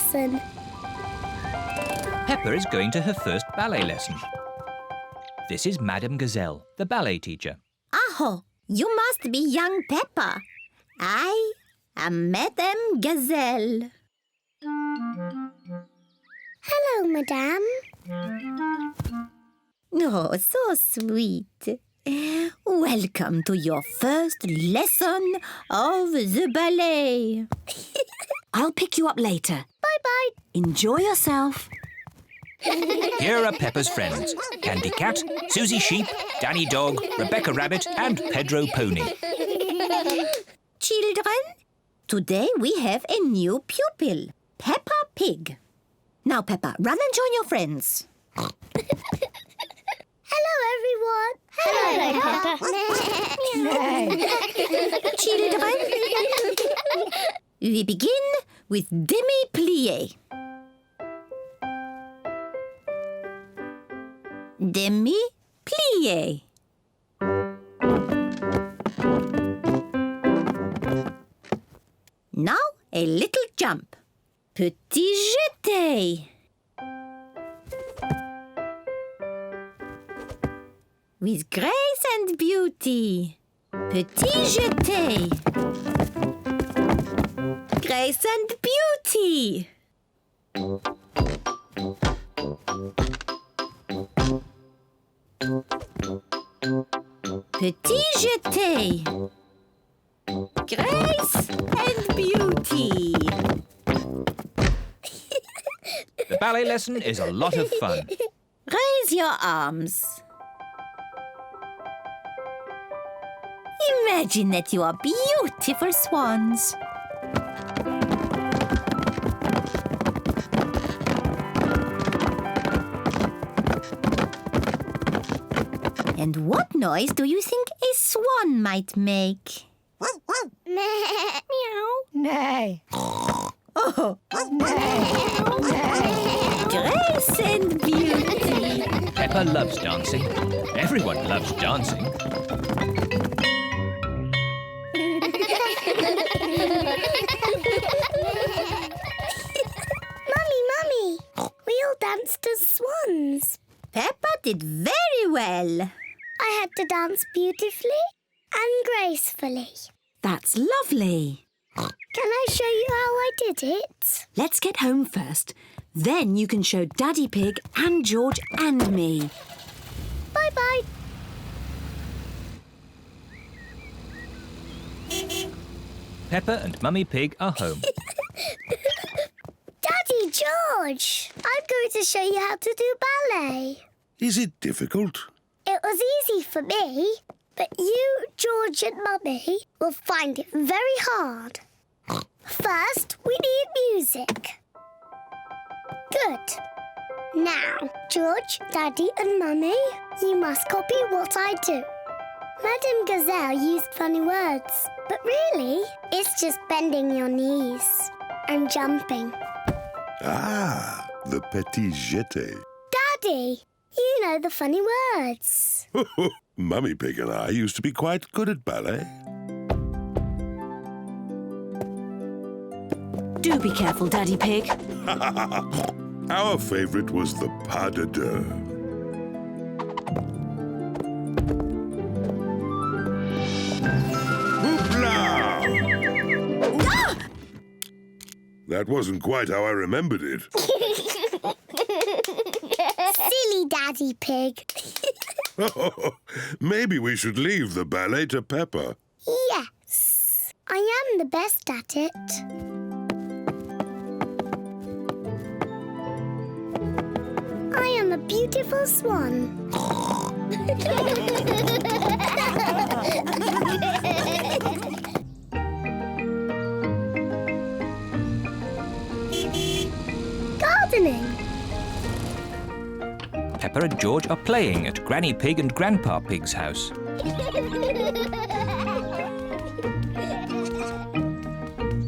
Lesson. Peppa is going to her first ballet lesson. This is Madame Gazelle, the ballet teacher. Oh, you must be young Peppa. I am Madame Gazelle. Hello, Madame. Oh, so sweet. Welcome to your first lesson of the ballet. I'll pick you up later. Bye-bye. Enjoy yourself. Here are Peppa's friends. Candy Cat, Susie Sheep, Danny Dog, Rebecca Rabbit and Pedro Pony. Children, today we have a new pupil, Peppa Pig. Now, Peppa, run and join your friends. Hello, everyone. Hello, Peppa. Children, we begin with demi-plié. Demi-plié. Now a little jump. Petit jeté. With grace and beauty. Petit jeté. Grace and beauty. Petit jeté. Grace and beauty. The ballet lesson is a lot of fun. Raise your arms. Imagine that you are beautiful swans. And what noise do you think a swan might make? Meow. Nay. Oh, grace and beauty. Peppa loves dancing. Everyone loves dancing. Mummy, we all danced as swans. Peppa did very well. I had to dance beautifully and gracefully. That's lovely. Can I show you how I did it? Let's get home first. Then you can show Daddy Pig and George and me. Bye-bye. Peppa and Mummy Pig are home. Daddy George, I'm going to show you how to do ballet. Is it difficult? It was easy for me, but you, George and Mummy will find it very hard. First, we need music. Good. Now, George, Daddy and Mummy, you must copy what I do. Madame Gazelle used funny words, but really, it's just bending your knees and jumping. Ah, the petit jeté. Daddy, you know the funny words. Mummy Pig and I used to be quite good at ballet. Do be careful, Daddy Pig. Our favourite was the pas de deux. Hoopla! Ah! That wasn't quite how I remembered it. Silly Daddy Pig. Maybe we should leave the ballet to Peppa. Yes, I am the best at it. I am a beautiful swan. Gardening. Peppa and George are playing at Granny Pig and Grandpa Pig's house.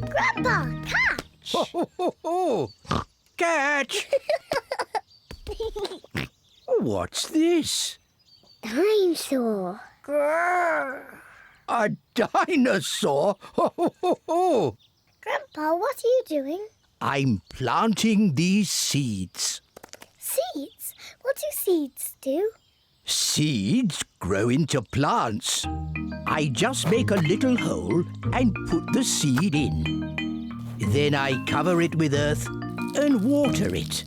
Grandpa, catch! Ho, ho, ho, ho. Catch! What's this? Dinosaur. A dinosaur? Ho, ho, ho, ho. Grandpa, what are you doing? I'm planting these seeds. Seeds? What do seeds do? Seeds grow into plants. I just make a little hole and put the seed in. Then I cover it with earth and water it.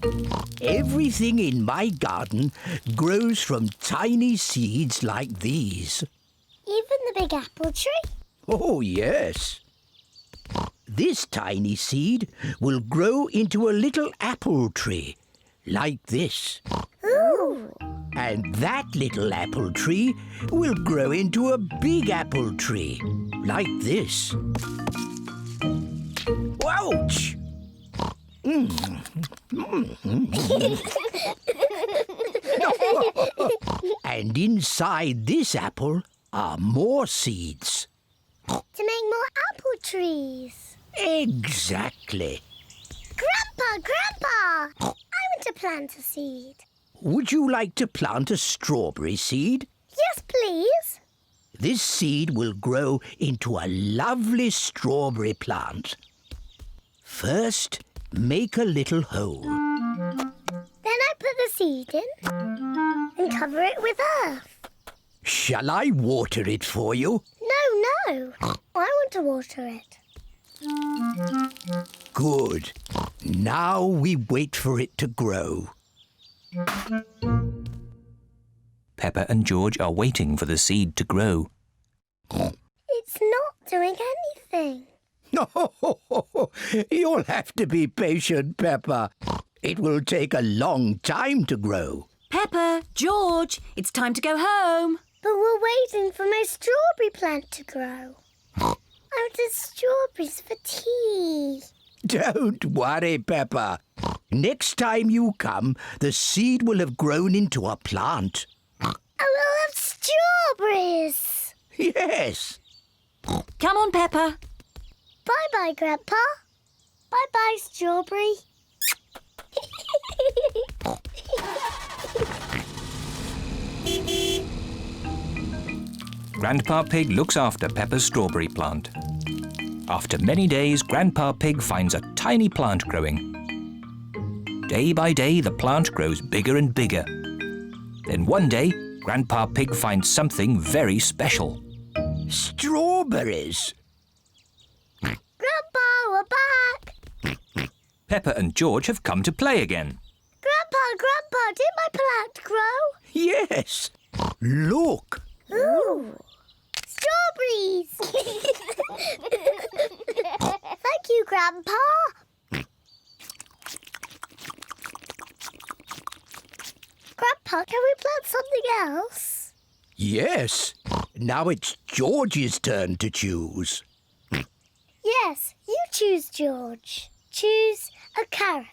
Everything in my garden grows from tiny seeds like these. Even the big apple tree? Oh, yes. This tiny seed will grow into a little apple tree, like this. Ooh! And that little apple tree will grow into a big apple tree, like this. Ouch! And inside this apple are more seeds. To make more apple trees. Exactly. Grandpa! I want to plant a seed. Would you like to plant a strawberry seed? Yes, please. This seed will grow into a lovely strawberry plant. First, make a little hole. Then I put the seed in and cover it with earth. Shall I water it for you? No. I want to water it. Good. Now we wait for it to grow. Peppa and George are waiting for the seed to grow. It's not doing anything. You'll have to be patient, Peppa. It will take a long time to grow. Peppa, George, it's time to go home. But we're waiting for my strawberry plant to grow. I wanted strawberries for tea. Don't worry, Peppa. Next time you come, the seed will have grown into a plant. I will have strawberries. Yes. Come on, Peppa. Bye-bye, Grandpa. Bye-bye, strawberry. Grandpa Pig looks after Peppa's strawberry plant. After many days, Grandpa Pig finds a tiny plant growing. Day by day, the plant grows bigger and bigger. Then one day, Grandpa Pig finds something very special. Strawberries. Grandpa, we're back. Peppa and George have come to play again. Grandpa, did my plant grow? Yes. Look. Ooh. Strawberries. Thank you, Grandpa. Grandpa, can we plant something else? Yes. Now it's George's turn to choose. Yes, you choose, George. Choose a carrot.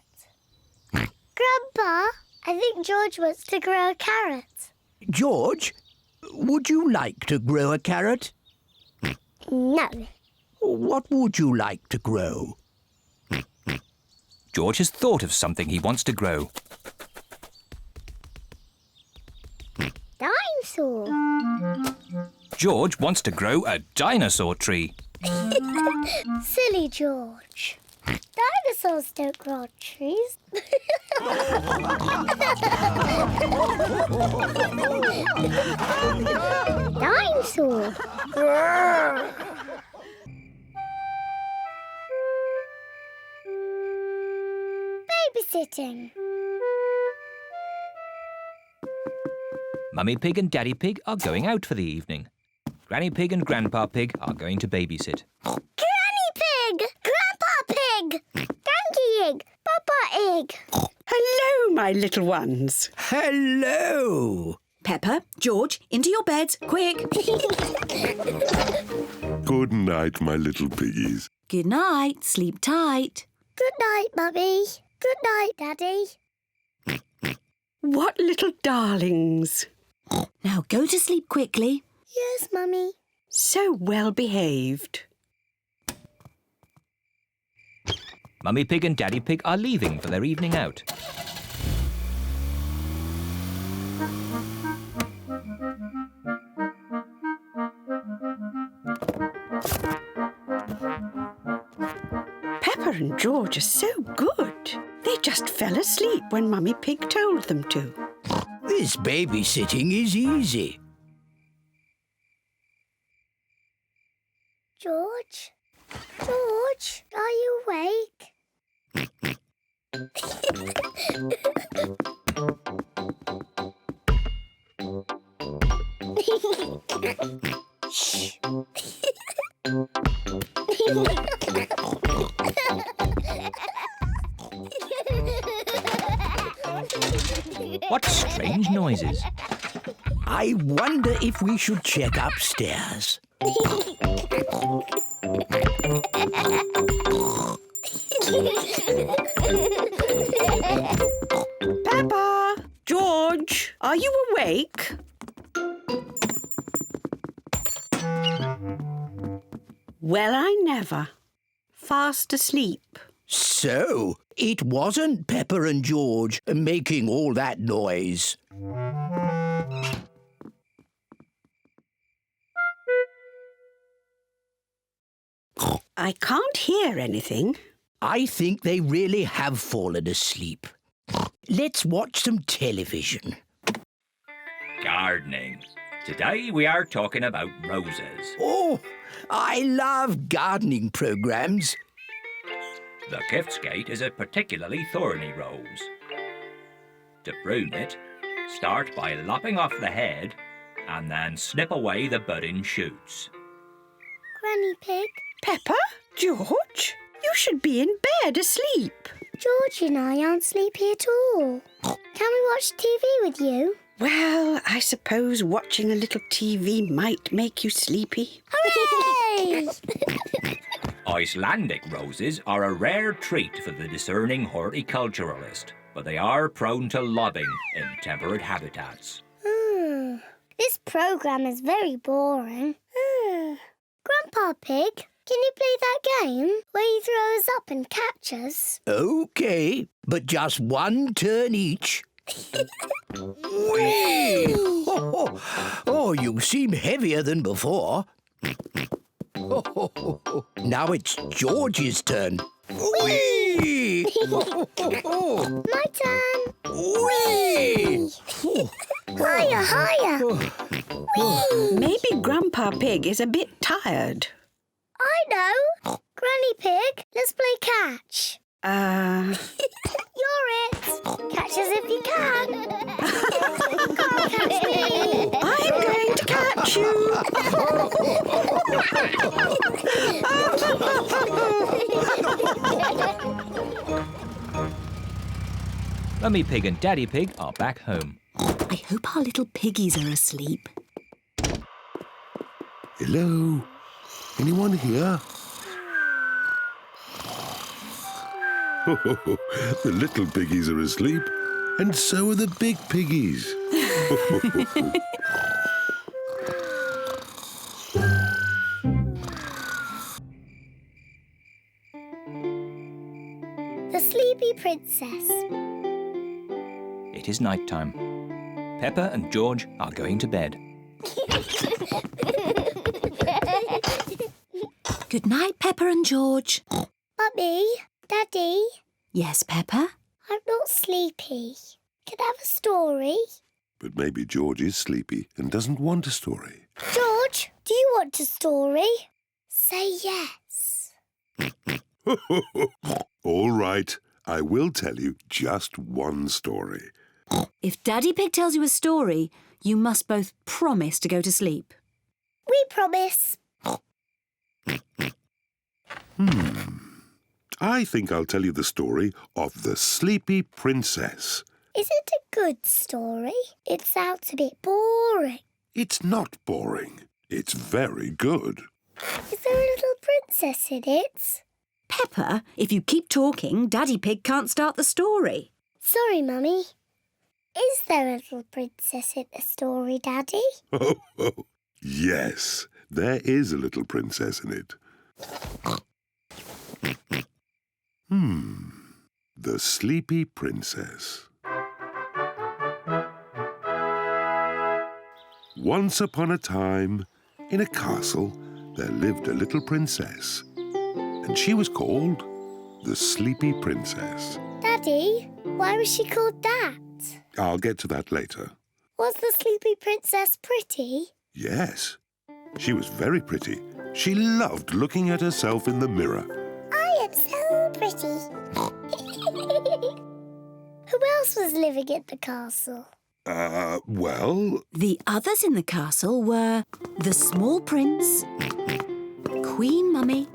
Grandpa, I think George wants to grow a carrot. George, would you like to grow a carrot? No. What would you like to grow? George has thought of something he wants to grow. Dinosaur. George wants to grow a dinosaur tree. Silly George. Dinosaurs don't grow on trees. Dinosaur. Babysitting. Mummy Pig and Daddy Pig are going out for the evening. Granny Pig and Grandpa Pig are going to babysit. Granny Pig! Grandpa Pig! Donkey Egg! Papa Egg! Hello, my little ones. Hello. Peppa, George, into your beds, quick. Good night, my little piggies. Good night, sleep tight. Good night, Mummy. Good night, Daddy. What little darlings. Now go to sleep quickly. Yes, Mummy. So well behaved. Mummy Pig and Daddy Pig are leaving for their evening out. Peppa and George are so good. They just fell asleep when Mummy Pig told them to. This babysitting is easy. George? George, are you awake? Shh. What strange noises? I wonder if we should check upstairs. Peppa! George, are you awake? Well, I never. Fast asleep. So, it wasn't Peppa and George making all that noise. I can't hear anything. I think they really have fallen asleep. Let's watch some television. Gardening. Today we are talking about roses. Oh, I love gardening programs. The Giftsgate is a particularly thorny rose. To prune it, start by lopping off the head and then snip away the budding shoots. Granny Pig, Peppa? George? You should be in bed asleep. George and I aren't sleepy at all. Can we watch TV with you? Well, I suppose watching a little TV might make you sleepy. Hooray! Icelandic roses are a rare treat for the discerning horticulturalist, but they are prone to lobbing in temperate habitats. This programme is very boring. Grandpa Pig, can you play that game where you throw us up and catch us? OK, but just one turn each. Whee! Oh, you seem heavier than before. Now it's George's turn. Whee! My turn. Whee! Higher, higher. Whee! Maybe Grandpa Pig is a bit tired. I know. Granny Pig, let's play catch. You're it. Catch us if you can. Can't catch me. I'm going to catch you. Mummy Pig and Daddy Pig are back home. I hope our little piggies are asleep. Hello? Anyone here? The little piggies are asleep, and so are the big piggies. The Sleepy Princess. It is night time. Peppa and George are going to bed. Good night, Peppa and George. Mummy, Daddy, Yes, Peppa? I'm not sleepy. Can I have a story? But maybe George is sleepy and doesn't want a story. George, do you want a story? Say yes. All right, I will tell you just one story. If Daddy Pig tells you a story, you must both promise to go to sleep. We promise. I think I'll tell you the story of the Sleepy Princess. Is it a good story? It sounds a bit boring. It's not boring. It's very good. Is there a little princess in it? Peppa, if you keep talking, Daddy Pig can't start the story. Sorry, Mummy. Is there a little princess in the story, Daddy? Oh, yes, there is a little princess in it. The Sleepy Princess. Once upon a time, in a castle, there lived a little princess, and she was called the Sleepy Princess. Daddy, why was she called that? I'll get to that later. Was the Sleepy Princess pretty? Yes, she was very pretty. She loved looking at herself in the mirror. I am so pretty. Who else was living in the castle? Well... The others in the castle were the small prince, Queen Mummy,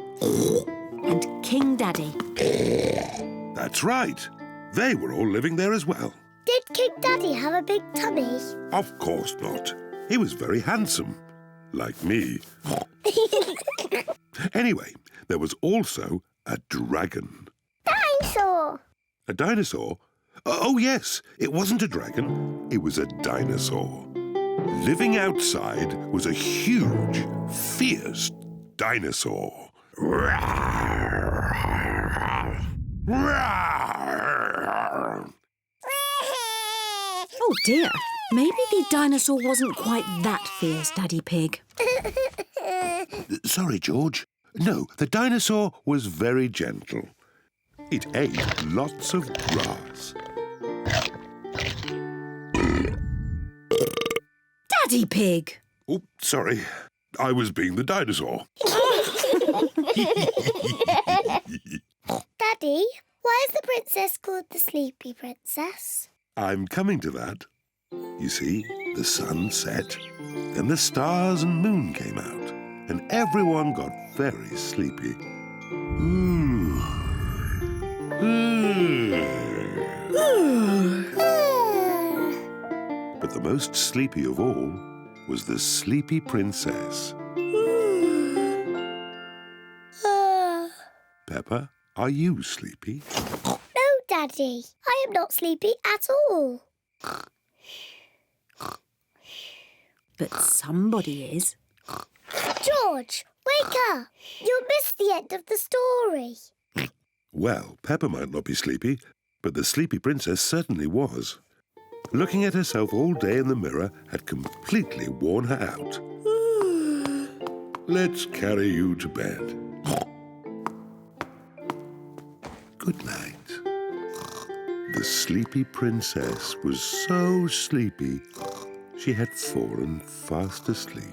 and King Daddy. That's right. They were all living there as well. Did King Daddy have a big tummy? Of course not. He was very handsome. Like me. Anyway, there was also a dragon. Dinosaur! A dinosaur? Oh, yes. It wasn't a dragon. It was a dinosaur. Living outside was a huge, fierce dinosaur. Oh dear, maybe the dinosaur wasn't quite that fierce, Daddy Pig. Sorry, George. No, the dinosaur was very gentle. It ate lots of grass. Daddy Pig! Oh, sorry. I was being the dinosaur. Daddy, why is the princess called the Sleepy Princess? I'm coming to that. You see, the sun set, then the stars and moon came out, and everyone got very sleepy. But the most sleepy of all was the Sleepy Princess. Peppa, are you sleepy? No, Daddy. I am not sleepy at all. But somebody is. George, wake up. You'll miss the end of the story. Well, Peppa might not be sleepy, but the Sleepy Princess certainly was. Looking at herself all day in the mirror had completely worn her out. Let's carry you to bed. Good night. The Sleepy Princess was so sleepy, she had fallen fast asleep.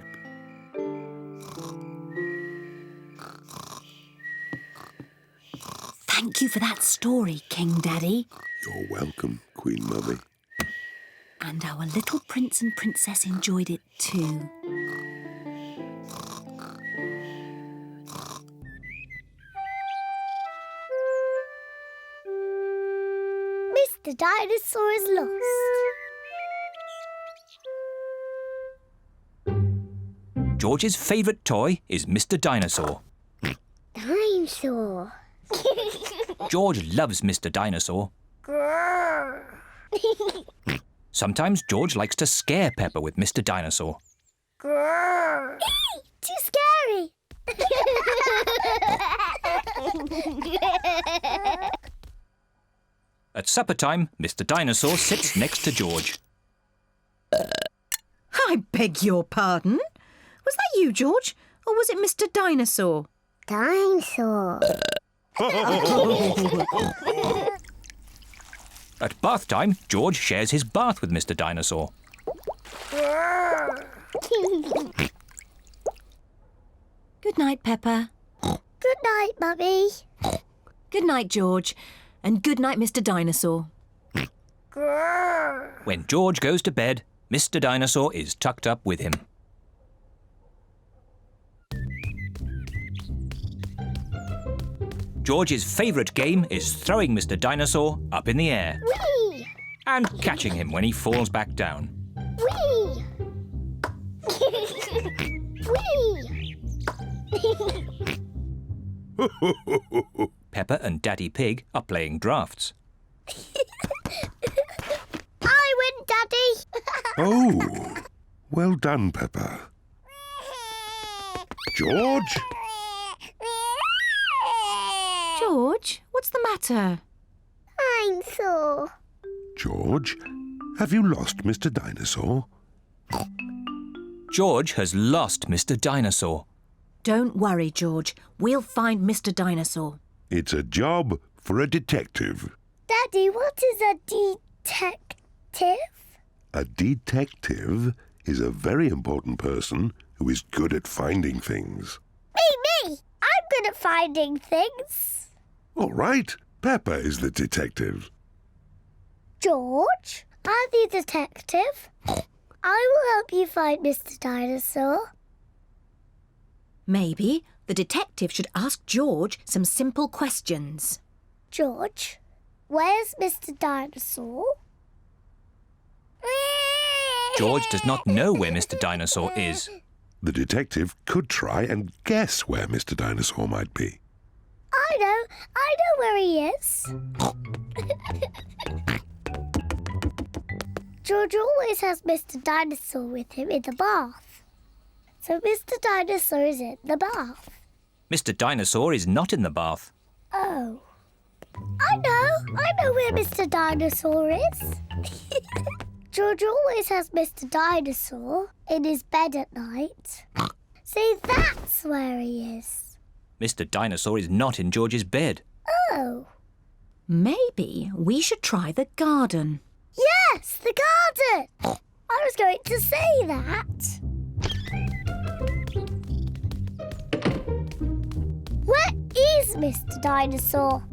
Thank you for that story, King Daddy. You're welcome, Queen Mummy. And our little prince and princess enjoyed it too. Mr. Dinosaur is lost. George's favourite toy is Mr. Dinosaur. Dinosaur. George loves Mr. Dinosaur. Grrr. Sometimes George likes to scare Peppa with Mr. Dinosaur. Grrr. Too scary. At supper time, Mr. Dinosaur sits next to George. I beg your pardon? Was that you, George? Or was it Mr. Dinosaur? Dinosaur. At bath time, George shares his bath with Mr. Dinosaur. Good night, Peppa. Good night, Mummy. Good night, George. And good night, Mr. Dinosaur. Grrr. When George goes to bed, Mr. Dinosaur is tucked up with him. George's favourite game is throwing Mr. Dinosaur up in the air Whee! and catching him when he falls back down. Whee! Whee! Peppa and Daddy Pig are playing drafts. I win, Daddy. Oh, well done, Peppa. George? George, what's the matter? Dinosaur. George, have you lost Mr. Dinosaur? George has lost Mr. Dinosaur. Don't worry, George. We'll find Mr. Dinosaur. It's a job for a detective. Daddy, what is a detective? A detective is a very important person who is good at finding things. Me! I'm good at finding things. All right, Peppa is the detective. George, I'm the detective. I will help you find Mr. Dinosaur. Maybe the detective should ask George some simple questions. George, where's Mr. Dinosaur? George does not know where Mr. Dinosaur is. The detective could try and guess where Mr. Dinosaur might be. I know where he is. George always has Mr. Dinosaur with him in the bath. So Mr. Dinosaur is in the bath. Mr. Dinosaur is not in the bath. Oh. I know where Mr. Dinosaur is. George always has Mr. Dinosaur in his bed at night. See, that's where he is. Mr. Dinosaur is not in George's bed. Oh. Maybe we should try the garden. Yes, the garden. I was going to say that. Where is Mr. Dinosaur?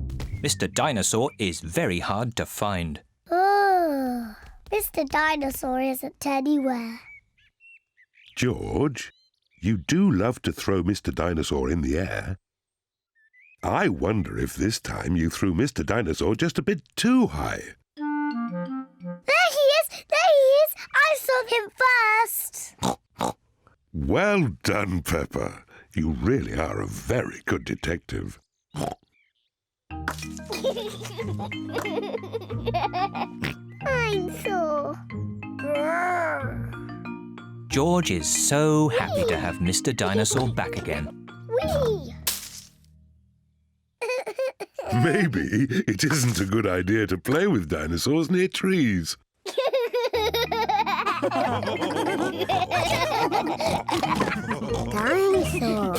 Mr. Dinosaur is very hard to find. Oh, Mr. Dinosaur isn't anywhere. George, you do love to throw Mr. Dinosaur in the air. I wonder if this time you threw Mr. Dinosaur just a bit too high. There he is! There he is! I saw him first! Well done, Peppa. You really are a very good detective. Dinosaur. George is so happy to have Mr. Dinosaur back again. Whee! Maybe it isn't a good idea to play with dinosaurs near trees. Dinosaur.